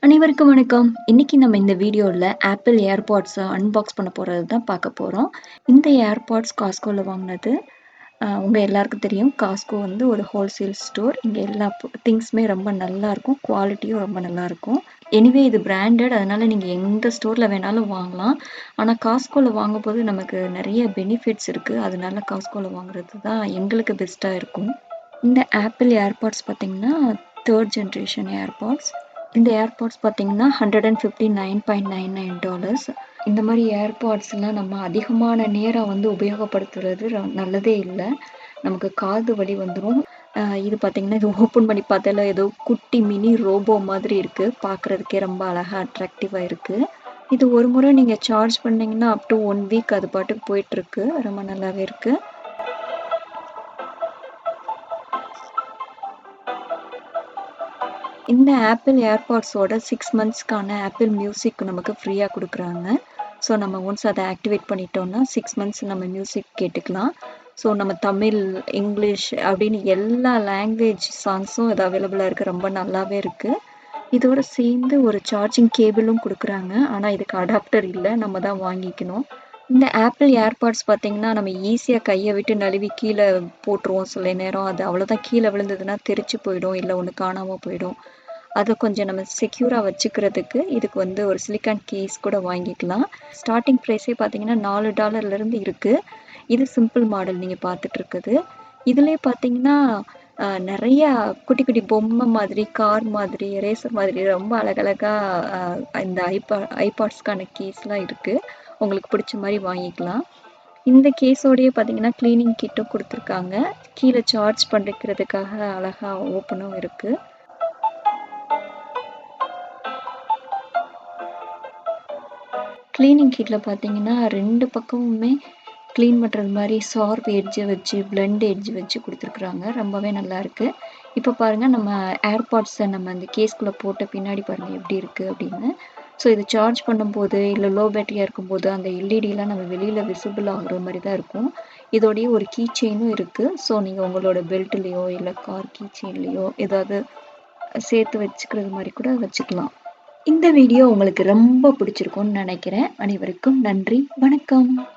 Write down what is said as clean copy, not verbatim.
அனைவருக்கும் வணக்கம். இன்னைக்கு நம்ம இந்த வீடியோல ஆப்பிள் ஏர்பாட்ஸ அன்பாக்ஸ் பண்ண போறது தான் பார்க்க போறோம். இந்த ஏர்பாட்ஸ் காஸ்கோல வாங்குனது. உங்க எல்லாருக்கும் தெரியும். காஸ்கோ வந்து ஒரு ஹோல்சேல் ஸ்டோர். இங்க எல்லா திங்ஸுமே ரொம்ப நல்லாருக்கும். குவாலிட்டியும் ரொம்ப நல்லாருக்கும். எனிவே இது பிராண்டட். அதனால நீங்க எந்த ஸ்டோர்ல வேணாலும் வாங்கலாம். ஆனா காஸ்கோல வாங்கும்போது நமக்கு நெறைய பெனிஃபிட்ஸ் இருக்கு. அதனால காஸ்கோல வாங்குறது தான் எங்களுக்கு பெஸ்ட்டா இருக்கும். இந்த ஆப்பிள் ஏர்பாட்ஸ் பார்த்தீங்கன்னா, 3 ஜெனரேஷன் ஏர்பாட்ஸ். இந்த ஏர்பாட்ஸ் பார்த்தீங்கன்னா, $159.99. இந்த மாரி ஏர்பாட்ஸ்லாம் நம்ம அதிகமான நேரம் வந்து உபயோகப்படுத்துறது நல்லதே இல்ல. நமக்கு காது வலி வந்துரும். இது பார்த்தீங்கன்னா, இது ஓப்பன் பண்ணி பார்த்தால ஏதோ குட்டி மினி ரோபோ மாதிரி இருக்கு. பார்க்குறதுக்கே ரொம்ப அழகா அட்ராக்டிவா இருக்கு. இது ஒரு முறை நீங்க சார்ஜ் பண்ணீங்கன்னா, அப் டூ 1 வீக் அது பாட்டுக்கு போயிட்டுருக்கு. ரொம்ப நல்லாவே இருக்கு. இந்த ஆப்பிள் ஏர்பாட்ஸோட 6 மந்த்ஸ்க்கான ஆப்பிள் மியூசிக் நமக்கு ஃப்ரீயா குடுக்குறாங்க. ஸோ நம்ம ஒன்ஸ் அத ஆக்டிவேட் பண்ணிட்டோம்னா, 6 மந்த்ஸ் நம்ம மியூசிக் கேட்டுக்கலாம். ஸோ நம்ம தமிழ், இங்கிலீஷ் அப்படின்னு எல்லா லாங்குவேஜ் சாங்ஸும் இது அவைலபிளா இருக்கு. ரொம்ப நல்லாவே இருக்கு. இதோட சேர்ந்து ஒரு சார்ஜிங் கேபிளும் குடுக்குறாங்க. ஆனா இதுக்கு அடாப்டர் இல்ல. நம்ம தான் வாங்கிக்கணும். இந்த ஆப்பிள் ஏர்பாட்ஸ் பார்த்தீங்கன்னா, நம்ம ஈஸியா கைய விட்டு நழுவி கீழ போட்டுருவோம் சில நேரம். அது அவ்வளோதான் கீழ விழுந்ததுன்னா தெரிச்சு போயிடும். இல்ல ஒண்ணு காணாம போயிடும். அத கொஞ்சம் நம்ம செக்யூரா வச்சுக்கிறதுக்கு இதுக்கு வந்து ஒரு சிலிக்கான் கேஸ் கூட வாங்கிக்கலாம். ஸ்டார்ட்டிங் ப்ரைஸே பார்த்தீங்கன்னா $4 இருக்கு. இது சிம்பிள் மாடல் நீங்க பார்த்துட்டு இருக்குது. இதுலயே பார்த்தீங்கன்னா, நெறைய குட்டி குட்டி பொம்மை மாதிரி, கார் மாதிரி, ரேசர் மாதிரி ரொம்ப அழகழகா அ இந்த ஐபாட்ஸ்க்கான கேஸ்லாம் இருக்கு. உங்களுக்கு பிடிச்ச மாரி வாங்கிக்கலாம். இந்த கேஸோடயே பார்த்தீங்கன்னா, கிளீனிங் கிட்டும் குடுத்துருக்காங்க. கீழ சார்ஜ் பண்ணிக்கிறதுக்காக அழகா ஓப்பனும் இருக்கு. கிளீனிங் கிட்ல பார்த்தீங்கன்னா, 2 பக்கமுமே கிளீன் பண்றது மாரி ஷார்ப் எட்ஜ வச்சு, பிளண்ட் எட்ஜ் வச்சு குடுத்துருக்காங்க. ரொம்பவே நல்லாருக்கு. இப்ப பாருங்க நம்ம ஏர்பாட்ஸ நம்ம அந்த கேஸ்குள்ள போட்ட பின்னாடி பாருங்க எப்படி இருக்கு அப்படின்னு. ஸோ இது சார்ஜ் பண்ணும்போது, இல்ல லோ பேட்டரியா இருக்கும்போது அந்த எல்இடிலாம் நம்ம வெளியில விசிபிள் ஆகுற மாரி தான் இருக்கும். இதோடயே ஒரு கீ செயினும் இருக்கு. ஸோ நீங்க உங்களோட பெல்ட்லயோ, இல்ல கார் கீ செயின்லயோ ஏதாவது சேர்த்து வச்சுக்கிறது மாரி கூட வச்சுக்கலாம். இந்த வீடியோ உங்களுக்கு ரொம்ப பிடிச்சிருக்கும்னு நினைக்கிறேன். அனைவருக்கும் நன்றி. வணக்கம்.